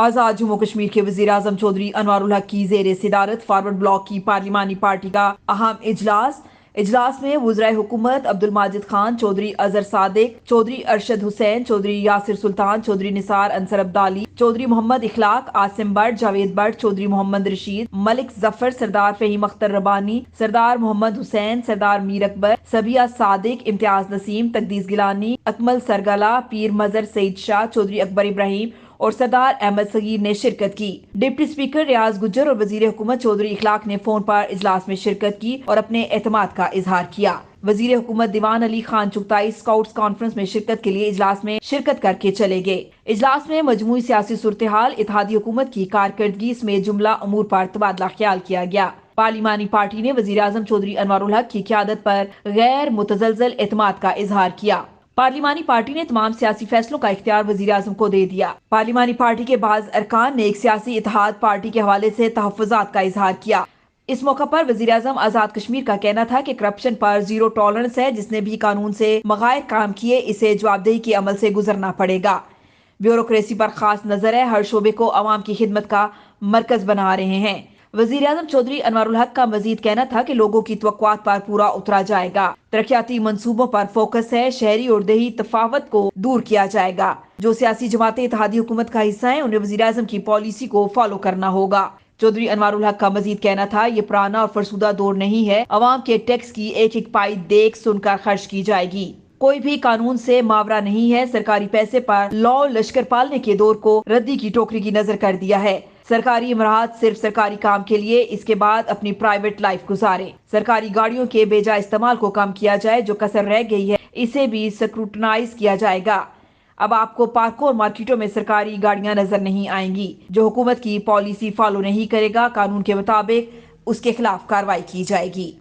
आज़ाद जम्मू कश्मीर के वज़ीर-ए-आज़म चौधरी अनवारुल हक की ज़ेर सदारत फॉरवर्ड ब्लॉक की पार्लिमानी पार्टी का अहम इजलास में वज़राए हुकूमत अब्दुल माजिद खान, चौधरी अजहर सादिक, चौधरी अरशद हुसैन, चौधरी यासिर सुल्तान, चौधरी निसार अंसर अब्दाली, चौधरी मोहम्मद इखलाक, आसिम बट, जावेद बट, चौधरी मोहम्मद रशीद, मलिक जफर, सरदार फहीम अख्तर रबानी, सरदार मोहम्मद हुसैन, सरदार मीर अकबर, सबिया सादिक, इम्तियाज नसीम, तकदीस गिलानी, अकमल सरगला, पीर मजर सईद शाह, चौधरी अकबर इब्राहिम और सरदार अहमद सगीर ने शिरकत की। डिप्टी स्पीकर रियाज गुज्जर और वजीर हुकूमत चौधरी इखलाक ने फोन पर इजलास में शिरकत की और अपने एतमाद का इजहार किया। वजीर हुकूमत दीवान अली खान चुगताई स्काउट्स कॉन्फ्रेंस में शिरकत के लिए इजलास में शिरकत करके चले गए। इजलास में मजमूई सियासी सूरत हाल, इत्तेहादी हुकूमत की कारकर्दगी समेत जुमला अमूर पर तबादला ख्याल किया गया। पार्लिमानी पार्टी ने वजीर आजम चौधरी अनवारुल हक की क़यादत पर गैर मुतज़लज़ल एतमाद का इजहार किया। पार्लिमानी पार्टी ने तमाम सियासी फैसलों का इख्तियार वजीर आजम को दे दिया। पार्लिमानी पार्टी के बाज़ अरकान ने एक सियासी इत्तेहाद पार्टी के हवाले से तहफ़्फ़ुज़ात का इजहार किया। इस मौका पर वजीर आजम आजाद कश्मीर का कहना था कि करप्शन पर जीरो टॉलरेंस है। जिसने भी कानून से मगायर काम किए इसे जवाबदेही के अमल से गुजरना पड़ेगा। ब्यूरोक्रेसी पर खास नजर है, हर शोबे को अवाम की खिदमत का मरकज बना रहे हैं। वजीर आजम चौधरी अनवारुल हक का मजीद कहना था कि लोगों की तवक्कुआत पर पूरा उतरा जाएगा। तरक्याती मंसूबों पर फोकस है, शहरी और देही तफावत को दूर किया जाएगा। जो सियासी जमातें इत्तेहादी हुकूमत का हिस्सा हैं, उन्हें वजीर आजम की पॉलिसी को फॉलो करना होगा। चौधरी अनवारुल हक का मजीद कहना था, ये पुराना और फरसुदा दौर नहीं है। अवाम के टैक्स की एक एक पाई देख सुनकर खर्च की जाएगी। कोई भी कानून से मावरा नहीं है। सरकारी पैसे पर लॉ लश्कर पालने के दौर को रद्दी की टोकरी की नजर कर दिया है। सरकारी इमरात सिर्फ सरकारी काम के लिए, इसके बाद अपनी प्राइवेट लाइफ गुजारे। सरकारी गाड़ियों के बेजा इस्तेमाल को कम किया जाए। जो कसर रह गई है इसे भी स्क्रूटनाइज किया जाएगा। अब आपको पार्कों और मार्केटों में सरकारी गाड़ियां नजर नहीं आएंगी। जो हुकूमत की पॉलिसी फॉलो नहीं करेगा कानून के मुताबिक उसके खिलाफ कार्रवाई की जाएगी।